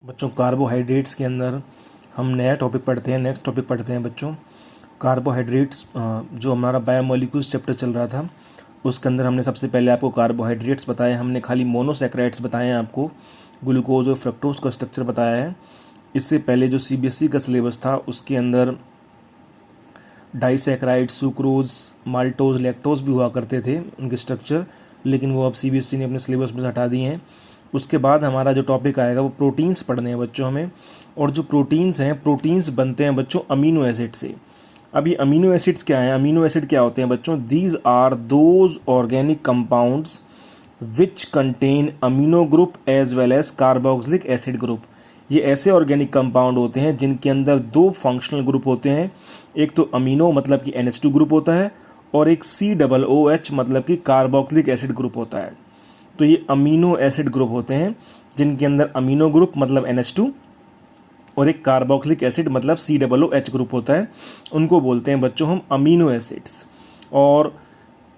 बच्चों कार्बोहाइड्रेट्स के अंदर हम नया टॉपिक पढ़ते हैं, नेक्स्ट टॉपिक पढ़ते हैं बच्चों कार्बोहाइड्रेट्स। जो हमारा बायोमोलिक्यूल्स चैप्टर चल रहा था उसके अंदर हमने सबसे पहले आपको कार्बोहाइड्रेट्स बताए, हमने खाली मोनोसैकेराइड्स बताए हैं, आपको ग्लूकोज और फ्रक्टोज का स्ट्रक्चर बताया है। इससे पहले जो सीबीएसई का सिलेबस था उसके अंदर डाइसैकेराइड, सुक्रोज, माल्टोज, लैक्टोज भी हुआ करते थे उनके स्ट्रक्चर, लेकिन वो अब सीबीएसई ने अपने सिलेबस में से हटा दिए हैं। उसके बाद हमारा जो टॉपिक आएगा वो प्रोटीन्स पढ़ने हैं बच्चों हमें, और जो प्रोटीन्स हैं, प्रोटीन्स बनते हैं बच्चों अमीनो एसिड से। अब ये अमीनो एसिड्स क्या हैं? अमीनो एसिड क्या होते हैं बच्चों? These are those organic compounds which contain amino group as well as carboxylic acid group. ये ऐसे ऑर्गेनिक कंपाउंड होते हैं जिनके अंदर दो फंक्शनल ग्रुप होते हैं, एक तो अमीनो मतलब कि NH2 ग्रुप होता है, और एक COOH मतलब कि कार्बोक्सिलिक एसिड ग्रुप होता है। तो ये अमीनो एसिड ग्रुप होते हैं जिनके अंदर अमीनो ग्रुप मतलब NH2 और एक कार्बोक्सिलिक एसिड मतलब COOH ग्रुप होता है, उनको बोलते हैं बच्चों हम अमीनो एसिड्स। और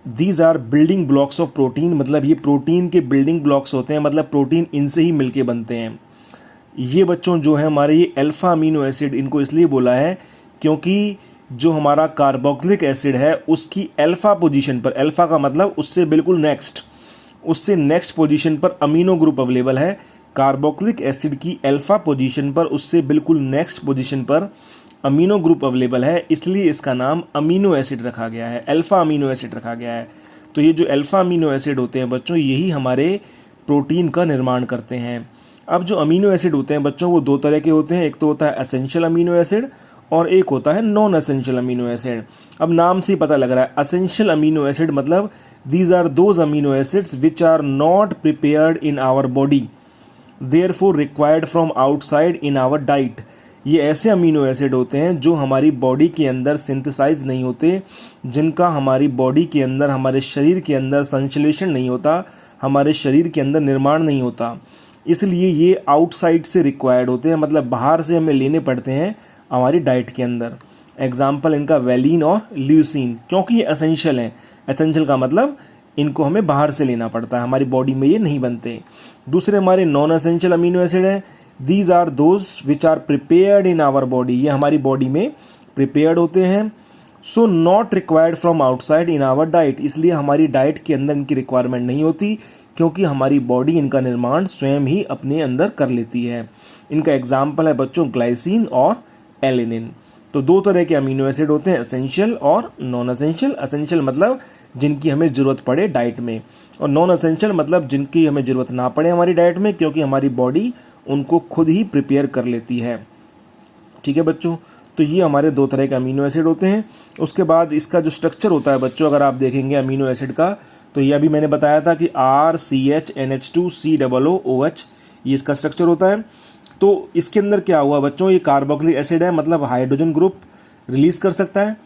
these are building blocks of protein, मतलब ये प्रोटीन के बिल्डिंग ब्लॉक्स होते हैं, मतलब प्रोटीन इनसे ही मिलके बनते हैं। ये बच्चों जो है हमारे ये अल्फ़ा अमीनो एसिड, इनको इसलिए बोला है क्योंकि जो हमारा कार्बोक्सिलिक एसिड है उसकी अल्फ़ा पोजीशन पर, अल्फ़ा का मतलब उससे बिल्कुल नेक्स्ट, उससे नेक्स्ट पोजीशन पर अमीनो ग्रुप अवेलेबल है। कार्बोक्सिलिक एसिड की अल्फ़ा पोजीशन पर, उससे बिल्कुल नेक्स्ट पोजीशन पर अमीनो ग्रुप अवेलेबल है, इसलिए इसका नाम अमीनो एसिड रखा गया है, अल्फ़ा अमीनो एसिड रखा गया है। तो ये जो अल्फ़ा अमीनो एसिड होते हैं बच्चों, यही हमारे प्रोटीन का निर्माण करते हैं। अब जो अमीनो एसिड होते हैं बच्चों वो दो तरह के होते हैं, एक तो होता है एसेंशियल अमीनो एसिड और एक होता है नॉन एसेंशियल अमीनो एसिड। अब नाम से ही पता लग रहा है, एसेंशियल अमीनो एसिड मतलब these are those amino acids which are not prepared in our body, therefore required from outside in our diet. ये ऐसे अमीनो एसिड होते हैं जो हमारी बॉडी के अंदर सिंथेसाइज नहीं होते, जिनका हमारी बॉडी के अंदर, हमारे शरीर के अंदर संश्लेषण नहीं होता, हमारे शरीर के अंदर निर्माण नहीं होता, इसलिए ये आउटसाइड से रिक्वायर्ड होते हैं, मतलब बाहर से हमें लेने पड़ते हैं हमारी डाइट के अंदर। एग्जाम्पल इनका वैलिन और ल्यूसीन, क्योंकि ये एसेंशियल हैं। एसेंशियल का मतलब इनको हमें बाहर से लेना पड़ता है, हमारी बॉडी में ये नहीं बनते। दूसरे हमारे नॉन एसेंशियल अमीनो एसिड हैं, these are those which are prepared in our body, ये हमारी बॉडी में प्रिपेयर्ड होते हैं। So not required from outside in our diet, इसलिए हमारी डाइट के अंदर इनकी रिक्वायरमेंट नहीं होती, क्योंकि हमारी बॉडी इनका निर्माण स्वयं ही अपने अंदर कर लेती है। इनका एग्जाम्पल है बच्चों ग्लाइसिन और एलिनिन। तो दो तरह के अमीनो एसिड होते हैं, एसेंशियल और नॉन एसेंशियल। एसेंशियल मतलब जिनकी हमें ज़रूरत पड़े डाइट में, और नॉन एसेंशियल मतलब जिनकी हमें ज़रूरत ना पड़े हमारी डाइट में, क्योंकि हमारी बॉडी उनको खुद ही प्रिपेयर कर लेती है। ठीक है बच्चों, तो ये हमारे दो तरह के अमीनो एसिड होते हैं। उसके बाद इसका जो स्ट्रक्चर होता है बच्चों, अगर आप देखेंगे अमीनो एसिड का, तो ये अभी मैंने बताया था कि RCH NH2COOH, ये इसका स्ट्रक्चर होता है। तो इसके अंदर क्या हुआ बच्चों, ये कार्बोक्सिलिक एसिड है, मतलब हाइड्रोजन ग्रुप रिलीज कर सकता है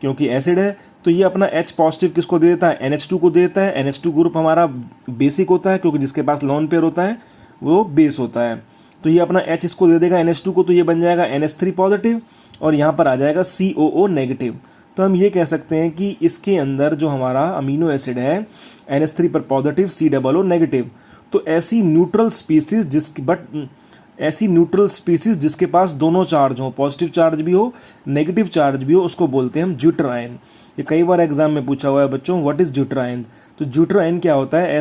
क्योंकि एसिड है, तो ये अपना H पॉजिटिव किसको दे देता है? NH2 को दे देता है। NH2 ग्रुप हमारा बेसिक होता है, क्योंकि जिसके पास लोन पेयर होता है वो बेस होता है, तो ये अपना H इसको दे देगा NH2 को, तो ये बन जाएगा NH3 पॉजिटिव, और यहाँ पर आ जाएगा COO नेगेटिव। तो हम ये कह सकते हैं कि इसके अंदर जो हमारा अमीनो एसिड है NH3 पर पॉजिटिव, COO नेगेटिव, तो ऐसी न्यूट्रल स्पीसीज जिसके पास दोनों चार्ज हो, पॉजिटिव चार्ज भी हो, नेगेटिव चार्ज भी हो, उसको बोलते हैं हम ड्यूटेराइन। ये कई बार एग्जाम में पूछा हुआ है बच्चों, व्हाट इज ड्यूटेराइन? तो ड्यूटेराइन क्या होता है?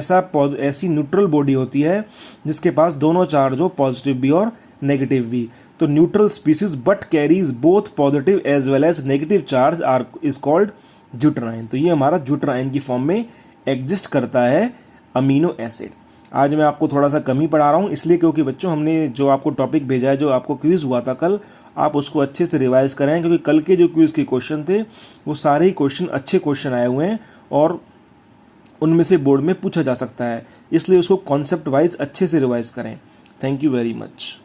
ऐसी न्यूट्रल बॉडी होती है जिसके पास दोनों चार्ज हो, पॉजिटिव भी और नेगेटिव भी। तो neutral species but carries both positive as well as negative charge are is called ड्यूटेराइन। तो ये हमारा ड्यूटेराइन की फॉर्म में एग्जिस्ट करता है अमीनो एसिड। आज मैं आपको थोड़ा सा कम ही पढ़ा रहा हूँ, इसलिए क्योंकि बच्चों हमने जो आपको टॉपिक भेजा है, जो आपको क्विज़ हुआ था कल, आप उसको अच्छे से रिवाइज करें, क्योंकि कल के जो क्विज़ के क्वेश्चन थे वो सारे ही क्वेश्चन अच्छे क्वेश्चन आए हुए हैं और उनमें से बोर्ड में पूछा जा सकता है, इसलिए उसको कॉन्सेप्ट वाइज अच्छे से रिवाइज करें। Thank you very much.